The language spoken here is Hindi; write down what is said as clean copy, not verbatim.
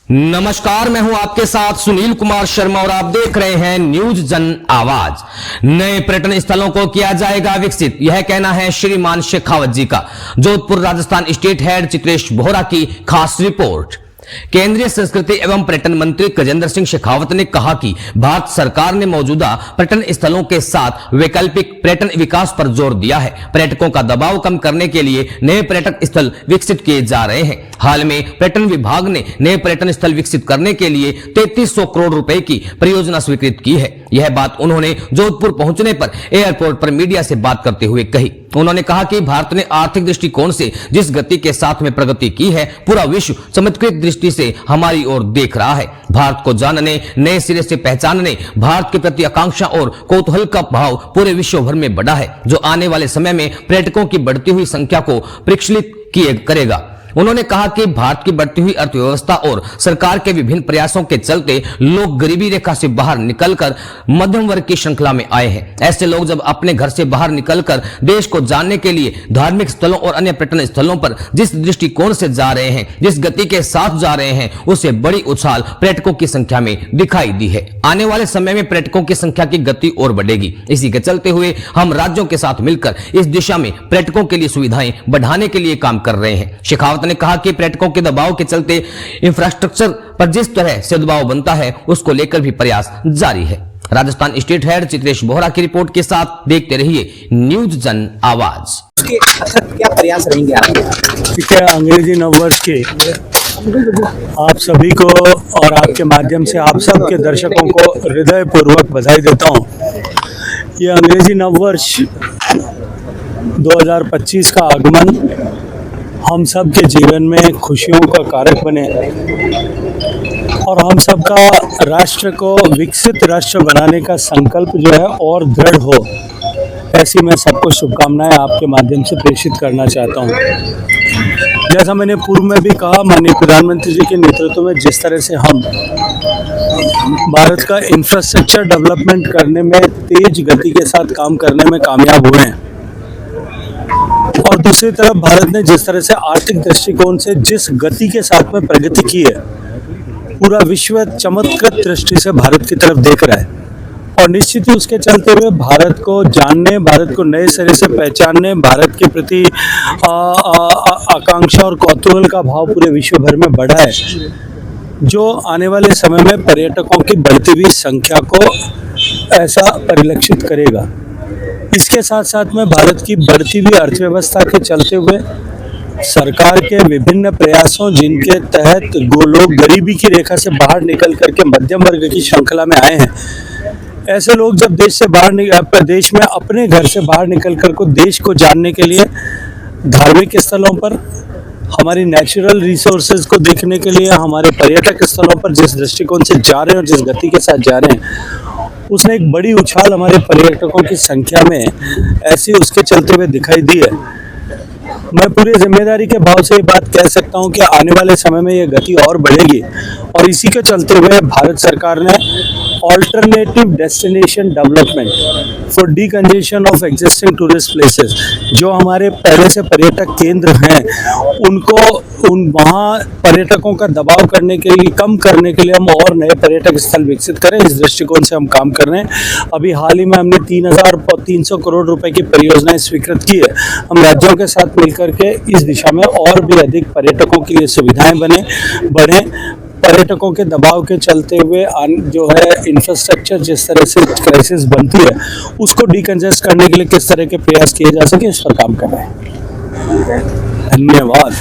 नमस्कार, मैं हूं आपके साथ सुनील कुमार शर्मा और आप देख रहे हैं न्यूज जन आवाज। नए पर्यटन स्थलों को किया जाएगा विकसित, यह कहना है श्रीमान शेखावत जी का। जोधपुर राजस्थान स्टेट हेड चित्रेश बोहरा की खास रिपोर्ट। केंद्रीय संस्कृति एवं पर्यटन मंत्री गजेंद्र सिंह शेखावत ने कहा कि भारत सरकार ने मौजूदा पर्यटन स्थलों के साथ वैकल्पिक पर्यटन विकास पर जोर दिया है। पर्यटकों का दबाव कम करने के लिए नए पर्यटक स्थल विकसित किए जा रहे हैं। हाल में पर्यटन विभाग ने नए पर्यटन स्थल विकसित करने के लिए 3300 करोड़ रुपए की परियोजना स्वीकृत की है। यह बात उन्होंने जोधपुर पहुंचने पर एयरपोर्ट पर मीडिया से बात करते हुए कही। उन्होंने कहा कि भारत ने आर्थिक दृष्टिकोण से जिस गति के साथ में प्रगति की है, पूरा विश्व चमत्कृत दृष्टि से हमारी ओर देख रहा है। भारत को जानने, नए सिरे से पहचानने, भारत के प्रति आकांक्षा और कौतूहल का भाव पूरे विश्व भर में बढ़ा है, जो आने वाले समय में पर्यटकों की बढ़ती हुई संख्या को प्रक्षालित करेगा। उन्होंने कहा कि भारत की बढ़ती हुई अर्थव्यवस्था और सरकार के विभिन्न प्रयासों के चलते लोग गरीबी रेखा से बाहर निकलकर मध्यम वर्ग की श्रृंखला में आए हैं। ऐसे लोग जब अपने घर से बाहर निकलकर देश को जानने के लिए धार्मिक स्थलों और अन्य पर्यटन स्थलों पर जिस दृष्टिकोण से जा रहे हैं, जिस गति के साथ जा रहे हैं, उससे बड़ी उछाल पर्यटकों की संख्या में दिखाई दी है। आने वाले समय में पर्यटकों की संख्या की गति और बढ़ेगी। इसी के चलते हुए हम राज्यों के साथ मिलकर इस दिशा में पर्यटकों के लिए सुविधाएं बढ़ाने के लिए काम कर रहे हैं। शेखावत ने कहा कि पर्यटकों के दबाव के चलते इंफ्रास्ट्रक्चर पर जिस तरह से दबाव बनता है, उसको लेकर भी प्रयास जारी है। राजस्थान स्टेट हेड चित्रेश बोहरा की रिपोर्ट के साथ देखते रहिए न्यूज जन आवाज। क्या प्रयास रहेंगे ठीक है, अंग्रेजी नववर्ष के आप सभी को और आपके माध्यम से आप सब के दर्शकों को हृदय पूर्वक बधाई देता हूँ। ये अंग्रेजी नववर्ष 2025 का आगमन हम सब के जीवन में खुशियों का कारक बने और हम सब का राष्ट्र को विकसित राष्ट्र बनाने का संकल्प जो है और दृढ़ हो, ऐसी मैं सबको शुभकामनाएं आपके माध्यम से प्रेषित करना चाहता हूं। जैसा मैंने पूर्व में भी कहा, माननीय प्रधानमंत्री जी के नेतृत्व में जिस तरह से हम भारत का इंफ्रास्ट्रक्चर डेवलपमेंट करने में तेज गति के साथ काम करने में कामयाब हुए हैं, और दूसरी तरफ भारत ने जिस तरह से आर्थिक दृष्टिकोण से जिस गति के साथ में प्रगति की है, पूरा विश्व चमत्कृत दृष्टि से भारत की तरफ देख रहा है। और निश्चित ही उसके चलते हुए भारत को जानने, भारत को नए सिरे से पहचानने, भारत के प्रति आकांक्षा और कौतूहल का भाव पूरे विश्व भर में बढ़ा है, जो आने वाले समय में पर्यटकों की बढ़ती हुई संख्या को ऐसा परिलक्षित करेगा। इसके साथ साथ में भारत की बढ़ती हुई अर्थव्यवस्था के चलते हुए सरकार के विभिन्न प्रयासों, जिनके तहत लोग गरीबी की रेखा से बाहर निकल करके मध्यम वर्ग की श्रृंखला में आए हैं, ऐसे लोग जब देश से बाहर, देश में अपने घर से बाहर निकल कर को देश को जानने के लिए धार्मिक स्थलों पर, हमारी नेचुरल रिसोर्सेज को देखने के लिए, हमारे पर्यटक स्थलों पर जिस दृष्टिकोण से जा रहे हैं और जिस गति के साथ जा रहे हैं, उसने एक बड़ी उछाल हमारे पर्यटकों की संख्या में ऐसी उसके चलते हुए दिखाई दी है। मैं पूरी जिम्मेदारी के भाव से ये बात कह सकता हूं कि आने वाले समय में ये गति और बढ़ेगी, और इसी के चलते हुए भारत सरकार ने alternative destination development for decongestion of existing tourist places, जो हमारे पहले से पर्यटक केंद्र हैं, उनको वहाँ पर्यटकों का दबाव करने के लिए, कम करने के लिए हम और नए पर्यटक स्थल विकसित करें, इस दृष्टिकोण से हम काम कर रहे हैं। अभी हाल ही में हमने 3300 करोड़ रुपए की परियोजनाएं स्वीकृत की है। हम राज्यों के साथ मिलकर के इस दिशा में और भी अधिक पर्यटकों के लिए सुविधाएं बढ़े। पर्यटकों के दबाव के चलते हुए जो है इंफ्रास्ट्रक्चर जिस तरह से क्राइसिस बनती है, उसको डिकंजेस्ट करने के लिए किस तरह के प्रयास किए जा सके, इस पर काम कर रहे हैं। धन्यवाद।